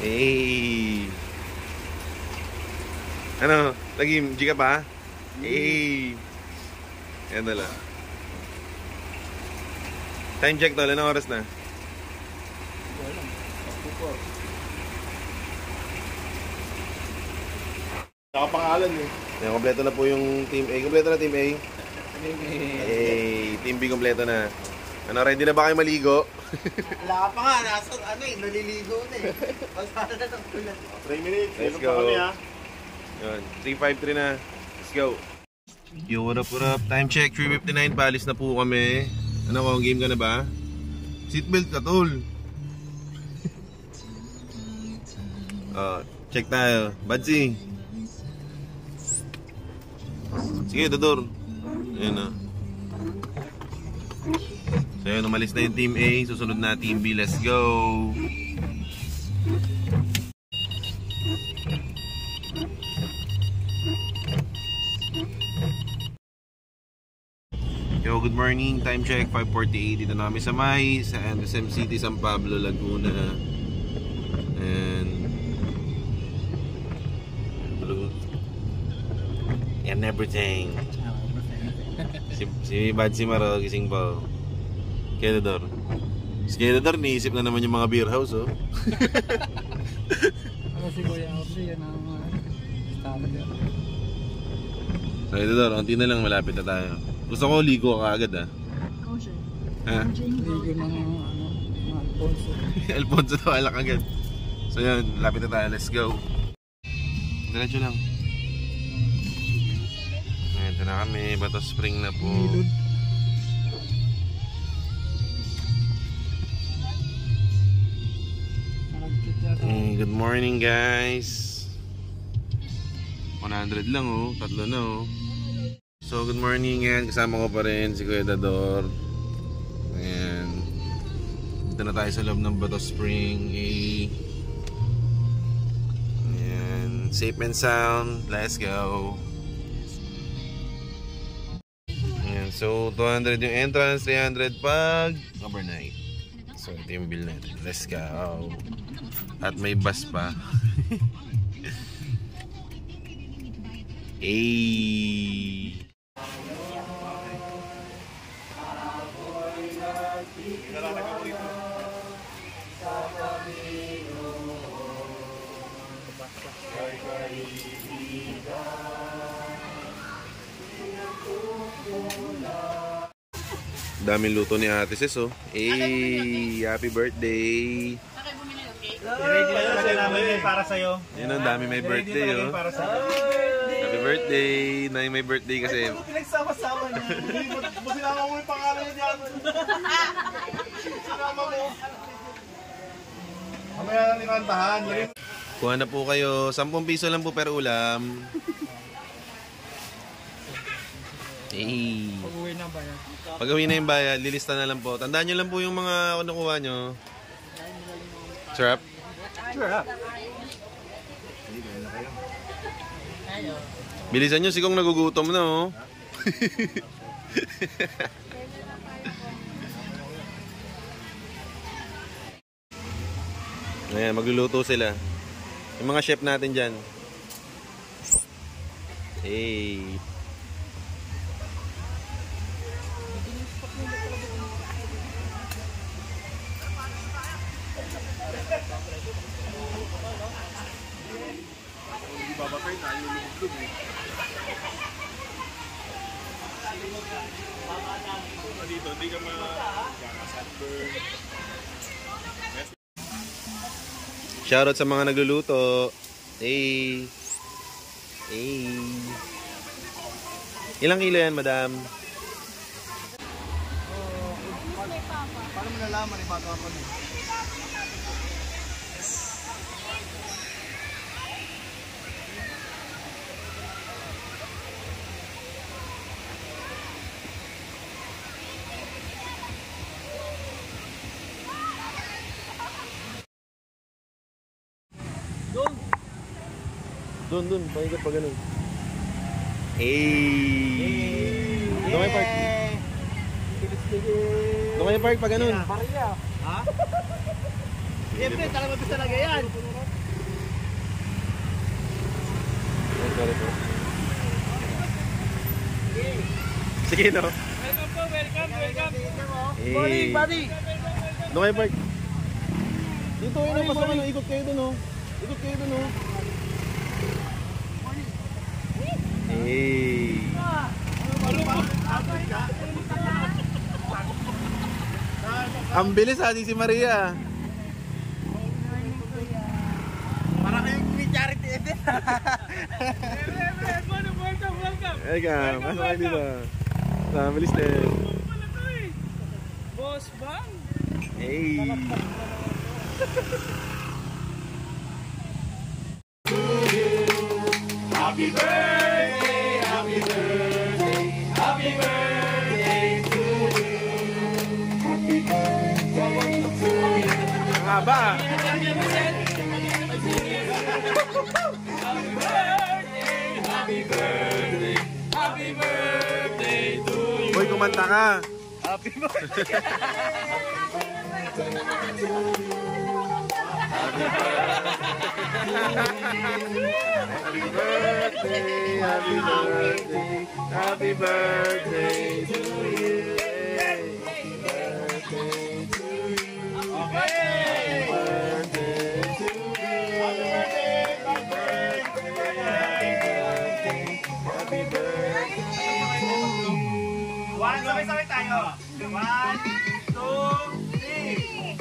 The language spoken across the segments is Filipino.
Hey. Ano? Lagim, G ka pa? Hey. Yan na lang. Time check tol, anong oras na? Nakapangalan eh. Yan, kompleto na po yung Team A. Kompleto na Team A. Hey, Team B kompleto na. Ano, ready na ba kayo maligo? Wala pa nga, nasa naliligo na eh. Pasara na ng ulan. 3 minutes, Let's meron go. pa kami ha. Yun, 353 na. Let's go. Yo, what up, what up? Time check, 3:59. Paalis na po kami. Ano ko, game ka na ba? Seatbelt ka, tol. Check tayo. Badsi. Sige, Dodor. Ayan na. So yun, umalis na yung Team A. Susunod na Team B. Let's go. Yo, good morning. Time check, 5:48. Dito na kami sa May, sa SM City, San Pablo, Laguna. And everything. Si Bad si Maro, gising pa. Kedador. Si Kedador, niisip na naman yung mga beer house, oh. Ano si Kuya Audrey, yan ang standard yan. So, Kedador, unti na lang, malapit na tayo. Gusto ko ligo ka agad, ah. Ha? Ligo ng mga Alfonso. Alfonso daw, alak agad. So yun, lapit na tayo, let's go. Diretso lang. Ito na kami, Bato Spring na po. Good morning guys. 100 lang oh, tatlo na oh. So good morning yan, kasama ko pa rin si Kuya Dador. Ayan. Dito na tayo sa loob ng Bato Spring. Ayan. Safe and sound, let's go. So, 200 yung entrance, 300 pag overnight. So, ito yung bill natin. Let's go. At may bus pa. Hey. Daming luto ni Ate Ses, oh. Hey, happy birthday. Saka bumili ng cake. Ready na talaga namin yun para sa'yo. Yun ang dami may birthday, oh. Para sa'yo. Happy birthday. Na may birthday kasi. Ito pinagsama-sama niya. Sinama mo yung pangalan niya dyan. Sinama mo. Mamaya lang ikantahan. Kuha na po kayo. 10 piso lang po per ulam. Hey. Pag-uwi na ba yan? Pag-uwi na yung bayad, lilista na lang po. Tandaan nyo lang po yung mga nakuha nyo. Sarap? Sarap. Bilisan nyo, sikong nagugutom na, oh. Ayan, magluluto sila. Yung mga chef natin dyan. Hey. Dito, di ka ma-sunburn. Shoutout sa mga nagluluto. Hey. Hey. Ilang kilo yan, madam? Paano mo nalaman eh, bago ako niya? Doon, paikot pa ganun. Hey! Doon kayo park. Doon kayo park pa ganun. Maria. Ha? Siyempre, talaga talaga yan. Sige, no? Welcome po, welcome. Hey. Buddy. Doon kayo, Park. Dito, yun o, pasok na. Ikot kayo dun, o. Ikot kayo dun, o. Hey. Ang bilis ha, si Maria. Para kayong may charity event. Welcome. Eka, pasok kayo dito. Ang bilis din. Boss Bang. Hey. Happy birthday, happy birthday, happy birthday to you. Happy birthday to you. Ang haba. Happy birthday, happy birthday to you. Hoy, kumanta ka. Happy birthday. Happy birthday, happy birthday, happy birthday to you. Happy birthday to you. Happy birthday to you. Happy birthday. One, sabay-sabay tayo. 1, 2, 3.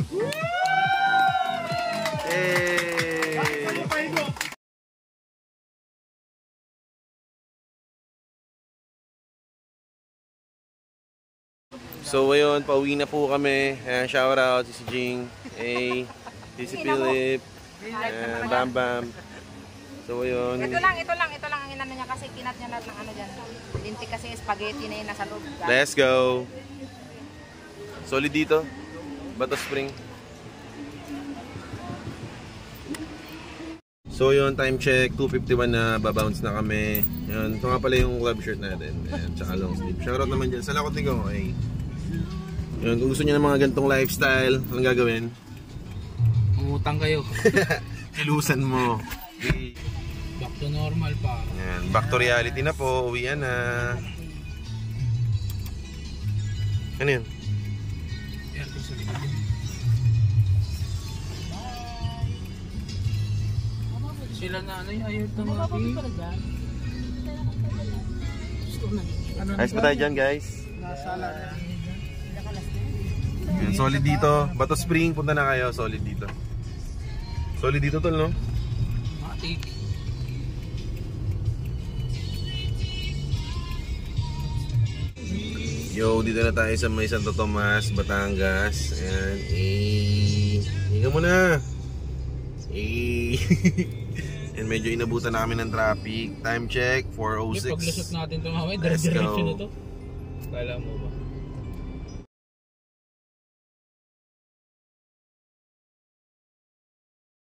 Hey. So ayun, pauwi na po kami. Ayan, shout out si Jing, si Philip, ayan, Bam Bam. So ayun. Ito lang ang inano niya kasi kinat niya na ng ano dyan. Lintik kasi spaghetti na yun nasa loob. Let's go. Solid dito. Bato Spring. So yun, time check, 2:51 na, babounce na kami. Yun, ito nga pala yung club shirt natin. Ayan, tsaka long sleeve. Shoutout naman dyan sa lakot ni Go. Okay. Yun, kung gusto niyo ng mga gantong lifestyle, anong gagawin? Umutang kayo. Kilusan mo. Okay. Back to normal pa. Ayan, back to reality na po. Uwian na. Ano yun? Aircon sa likod. Sila na ano yung ayaw tumabi. Ayos pa tayo dyan, guys. Ayan, solid dito. Bato Spring, punta na kayo. Solid dito. Solid dito tol, no? Matik. Yo, dito na tayo sa may Santo Tomas, Batangas. Ayan. Higa mo na. And medyo inabutan na kami ng traffic. Time check, 4:06. Paglusot natin ito mamaya, Let's dire-diretso go. na to. Kala mo ba?